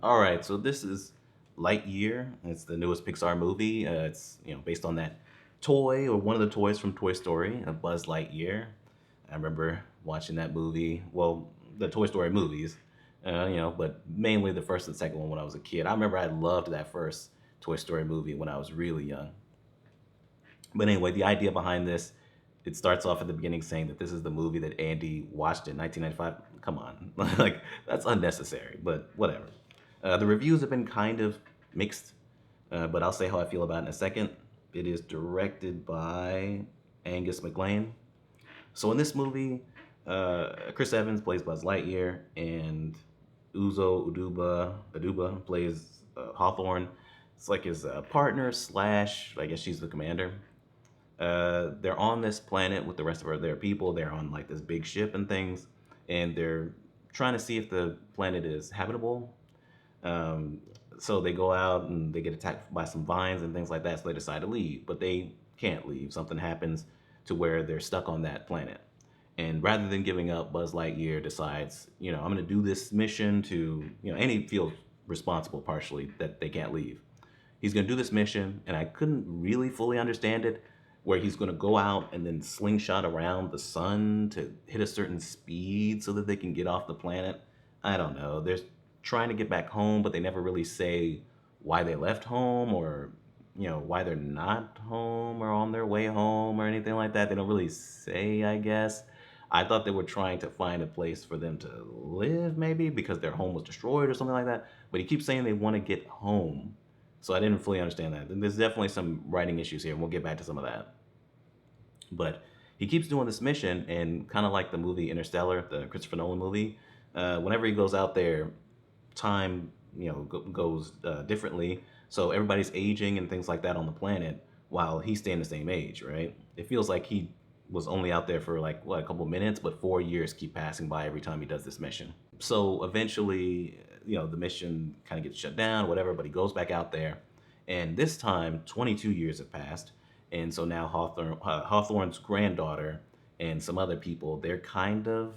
All right, so this is Lightyear. It's the newest Pixar movie. It's based on that toy or one of the toys from Toy Story, Buzz Lightyear. I remember watching that movie. Well, the Toy Story movies, but mainly the first and second one when I was a kid. I remember I loved that first Toy Story movie when I was really young. But anyway, the idea behind this, it starts off at the beginning saying that this is the movie that Andy watched in 1995. Come on, like that's unnecessary, but whatever. The reviews have been kind of mixed, but I'll say how I feel about it in a second. It is directed by Angus MacLane. So in this movie, Chris Evans plays Buzz Lightyear, and Uzo Aduba plays Hawthorne. It's like his partner slash, I guess she's the commander. They're on this planet with the rest of their people. They're on like this big ship and things, and they're trying to see if the planet is habitable. Um, so they go out and they get attacked by some vines and things like that. So they decide to leave, but they can't leave. Something happens to where they're stuck on that planet. And rather than giving up, Buzz Lightyear decides, I'm going to do this mission to, and he feels responsible partially that they can't leave. He's going to do this mission, and I couldn't really fully understand it, where he's going to go out and then slingshot around the sun to hit a certain speed so that they can get off the planet. I don't know. They're trying to get back home, but they never really say why they left home or why they're not home or on their way home or anything like that. They don't really say, I guess. I thought they were trying to find a place for them to live, maybe because their home was destroyed or something like that. But he keeps saying they want to get home, so I didn't fully understand that. And there's definitely some writing issues here, and we'll get back to some of that. But he keeps doing this mission, and kind of like the movie Interstellar, the Christopher Nolan movie, whenever he goes out there, time goes differently. So everybody's aging and things like that on the planet, while he's staying the same age, right? It feels like he was only out there for like what, a couple minutes, but 4 years keep passing by every time he does this mission. So eventually, the mission kind of gets shut down, whatever. But he goes back out there, and this time, 22 years have passed, and so now Hawthorne's granddaughter and some other people, they're kind of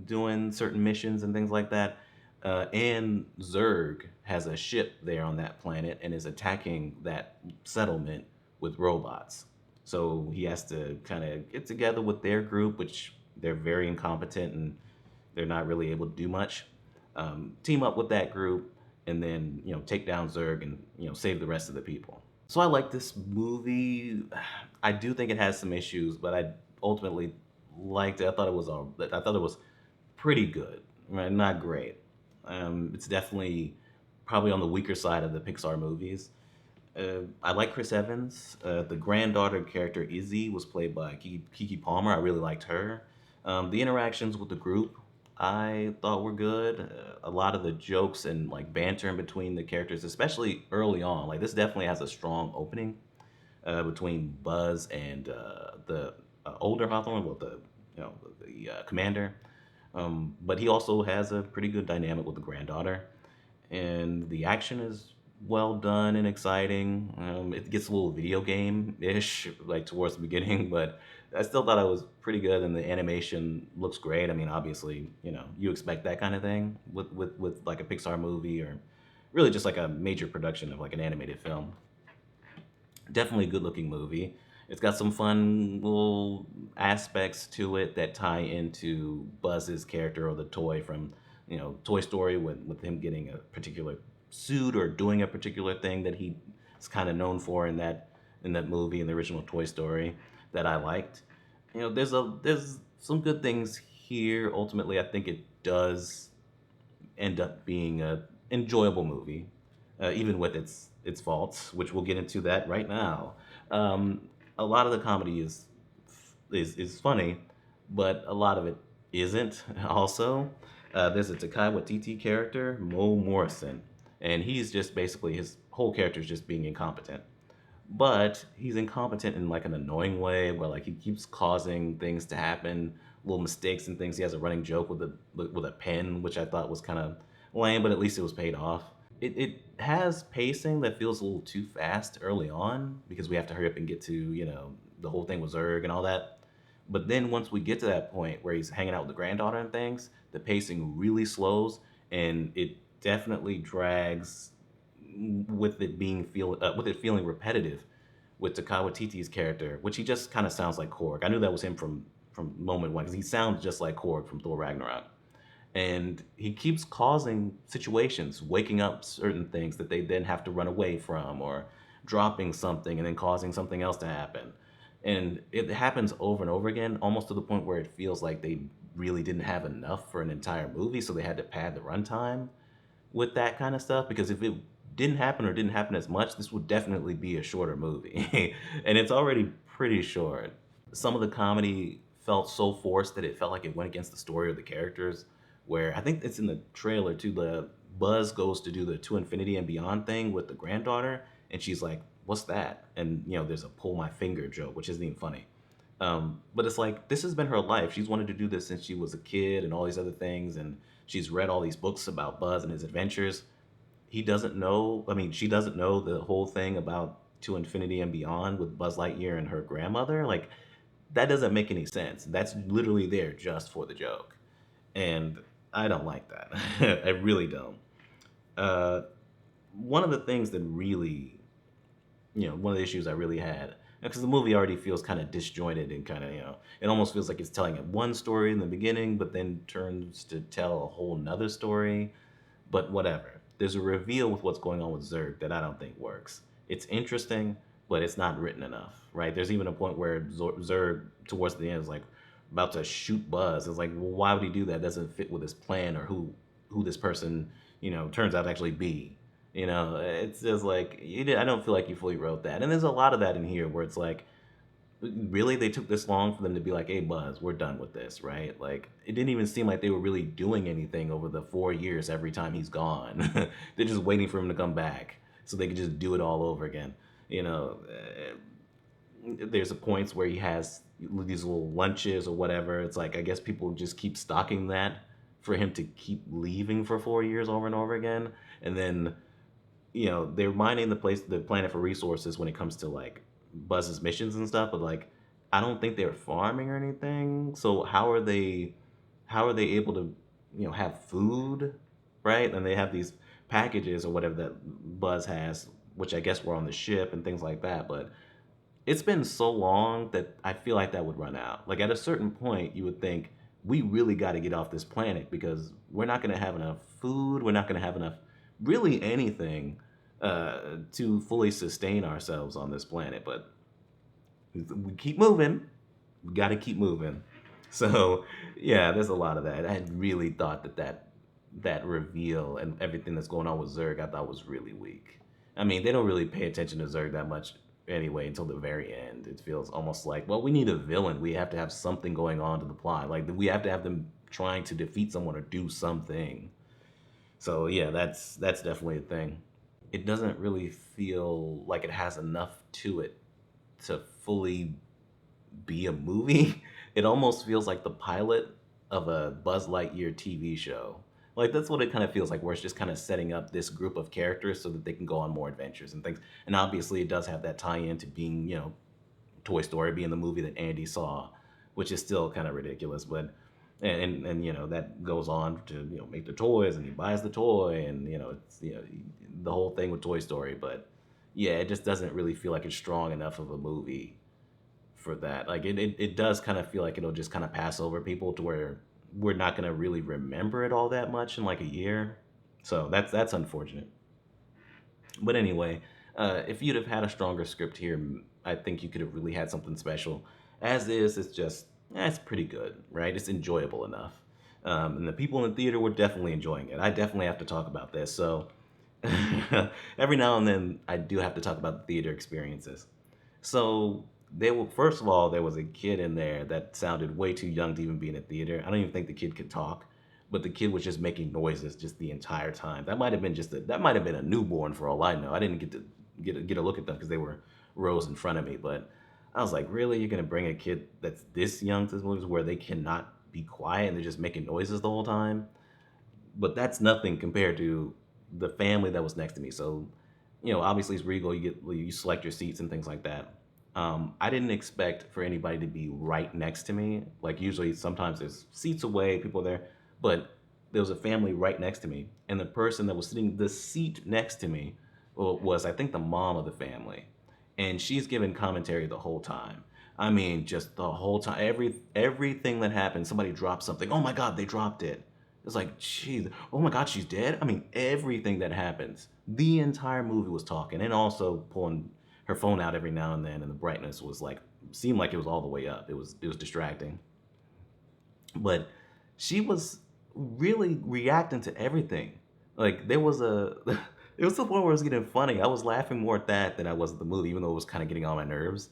doing certain missions and things like that. And Zurg has a ship there on that planet and is attacking that settlement with robots. So he has to kind of get together with their group, which they're very incompetent and they're not really able to do much. Team up with that group and then take down Zurg and save the rest of the people. So I like this movie. I do think it has some issues, but I ultimately liked it. I thought it was pretty good, right? Not great. It's definitely probably on the weaker side of the Pixar movies. I like Chris Evans. The granddaughter character Izzy was played by Kiki Palmer. I really liked her. The interactions with the group I thought were good. A lot of the jokes and like banter in between the characters, especially early on, like this definitely has a strong opening between Buzz and the older Hawthorne, well, the commander. But he also has a pretty good dynamic with the granddaughter, and the action is well done and exciting. It gets a little video game ish like towards the beginning, but I still thought it was pretty good, and the animation looks great. I mean, obviously, you expect that kind of thing with like a Pixar movie or really just like a major production of like an animated film. Definitely a good looking movie. It's got some fun little aspects to it that tie into Buzz's character or the toy from, Toy Story with him getting a particular suit or doing a particular thing that he is kind of known for in that movie in the original Toy Story that I liked. There's some good things here. Ultimately, I think it does end up being a enjoyable movie, even with its faults, which we'll get into that right now. Um, a lot of the comedy is funny, but a lot of it isn't. Also, there's a Takai Waititi character, Mo Morrison, and he's just basically his whole character is just being incompetent. But he's incompetent in like an annoying way, where like he keeps causing things to happen, little mistakes and things. He has a running joke with a pen, which I thought was kind of lame, but at least it was paid off. It has pacing that feels a little too fast early on because we have to hurry up and get to the whole thing with Zurg and all that. But then once we get to that point where he's hanging out with the granddaughter and things, the pacing really slows, and it definitely drags with with it feeling repetitive with Taika Waititi's character, which he just kind of sounds like Korg. I knew that was him from moment one because he sounds just like Korg from Thor Ragnarok, and he keeps causing situations, waking up certain things that they then have to run away from, or dropping something and then causing something else to happen. And it happens over and over again, almost to the point where it feels like they really didn't have enough for an entire movie, so they had to pad the runtime with that kind of stuff. Because if it didn't happen or didn't happen as much, this would definitely be a shorter movie. And it's already pretty short. Some of the comedy felt so forced that it felt like it went against the story or the characters. Where I think it's in the trailer too. The Buzz goes to do the To Infinity and Beyond thing with the granddaughter, and she's like, "What's that?" And there's a pull my finger joke, which isn't even funny. But it's like this has been her life. She's wanted to do this since she was a kid, and all these other things, and she's read all these books about Buzz and his adventures. He doesn't know. I mean, she doesn't know the whole thing about To Infinity and Beyond with Buzz Lightyear and her grandmother. Like that doesn't make any sense. That's literally there just for the joke, and I don't like that. I really don't. Uh, One of the things that really, one of the issues I really had, because the movie already feels kind of disjointed and kind of, it almost feels like it's telling it one story in the beginning, but then turns to tell a whole nother story. But whatever. There's a reveal with what's going on with Zurg that I don't think works. It's interesting, but it's not written enough, right? There's even a point where Zurg, towards the end, is like about to shoot Buzz. It's like, well, why would he do that? It doesn't fit with his plan or who this person, turns out to actually be. It's just like I don't feel like you fully wrote that. And there's a lot of that in here where it's like, really, they took this long for them to be like, "Hey, Buzz, we're done with this," right? Like, it didn't even seem like they were really doing anything over the 4 years every time he's gone. They're just waiting for him to come back so they could just do it all over again. You know, there's a points where he has these little lunches or whatever. It's like I guess people just keep stocking that for him to keep leaving for 4 years over and over again, and then they're mining the planet for resources when it comes to like Buzz's missions and stuff, but like I don't think they're farming or anything. So how are they able to have food, right? And they have these packages or whatever that Buzz has, which I guess were on the ship and things like that. But it's been so long that I feel like that would run out. Like at a certain point, you would think we really got to get off this planet because we're not going to have enough food. We're not going to have enough, really anything, to fully sustain ourselves on this planet. But we keep moving. We got to keep moving. So yeah, there's a lot of that. I had really thought that reveal and everything that's going on with Zurg, I thought was really weak. I mean, they don't really pay attention to Zurg that much anyway until the very end. It feels almost like, well, we need a villain. We have to have something going on to the plot. Like we have to have them trying to defeat someone or do something. So yeah, that's definitely a thing. It doesn't really feel like it has enough to it to fully be a movie. It almost feels like the pilot of a Buzz Lightyear TV show. Like that's what it kind of feels like, where it's just kind of setting up this group of characters so that they can go on more adventures and things. And obviously, it does have that tie-in to being, Toy Story being the movie that Andy saw, which is still kind of ridiculous. But and that goes on to make the toys, and he buys the toy, and it's the whole thing with Toy Story. But yeah, it just doesn't really feel like it's strong enough of a movie for that. Like it does kind of feel like it'll just kind of pass over people to where we're not gonna really remember it all that much in like a year. So that's unfortunate. But anyway, if you'd have had a stronger script here, I think you could have really had something special. As is, it's just it's pretty good, right? It's enjoyable enough. And the people in the theater were definitely enjoying it. I definitely have to talk about this. So every now and then, I do have to talk about the theater experiences. So first of all, there was a kid in there that sounded way too young to even be in a theater. I don't even think the kid could talk, but the kid was just making noises just the entire time. That might have been a newborn for all I know. I didn't get to get a look at them because they were rows in front of me. But I was like, really, you're gonna bring a kid that's this young to this movie where they cannot be quiet and they're just making noises the whole time? But that's nothing compared to the family that was next to me. So, obviously it's Regal. You select your seats and things like that. I didn't expect for anybody to be right next to me. Like usually, sometimes there's seats away, people there, but there was a family right next to me, and the person that was sitting the seat next to me was, I think, the mom of the family, and she's giving commentary the whole time. I mean, just the whole time, everything that happened, somebody dropped something. Oh my God, they dropped it. It's like, geez, oh my God, she's dead. I mean, everything that happens, the entire movie was talking, and also pulling her phone out every now and then, and the brightness was like, seemed like it was all the way up. It was distracting, but she was really reacting to everything. Like there was a, it was the point where it was getting funny. I was laughing more at that than I was at the movie, even though it was kind of getting on my nerves.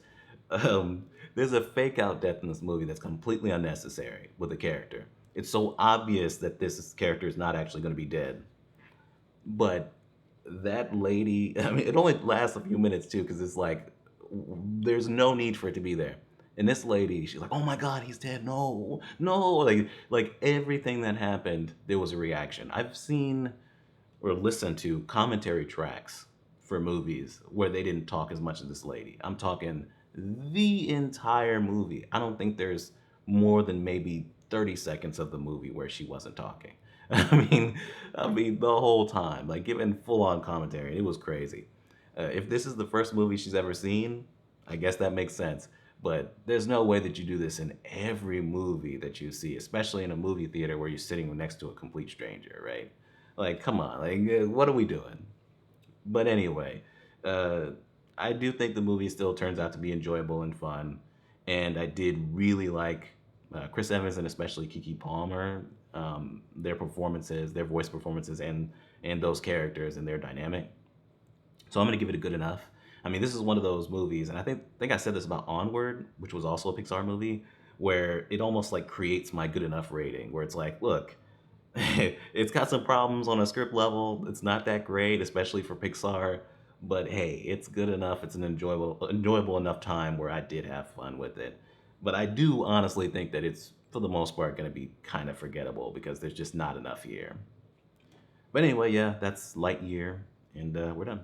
There's a fake out death in this movie that's completely unnecessary with the character. It's so obvious that this character is not actually going to be dead, but that lady, I mean, it only lasts a few minutes too, because it's like there's no need for it to be there. And this lady, she's like, "Oh my God, he's dead! No, no!" Like everything that happened, there was a reaction. I've seen or listened to commentary tracks for movies where they didn't talk as much as this lady. I'm talking the entire movie. I don't think there's more than maybe 30 seconds of the movie where she wasn't talking. I mean, I mean the whole time, like giving full on commentary. It was crazy. If this is the first movie she's ever seen, I guess that makes sense. But there's no way that you do this in every movie that you see, especially in a movie theater where you're sitting next to a complete stranger, right? Like, come on, like, what are we doing? But anyway, uh, I do think the movie still turns out to be enjoyable and fun, and I did really like Chris Evans and especially Kiki Palmer, their performances, their voice performances, and those characters and their dynamic. So I'm gonna give it a good enough. I mean, this is one of those movies, and I think I said this about Onward, which was also a Pixar movie, where it almost like creates my good enough rating, where it's like, look, it's got some problems on a script level. It's not that great, especially for Pixar. But hey, it's good enough. It's an enjoyable enough time where I did have fun with it. But I do honestly think that it's for the most part going to be kind of forgettable because there's just not enough here. But anyway, yeah, that's Lightyear, and we're done.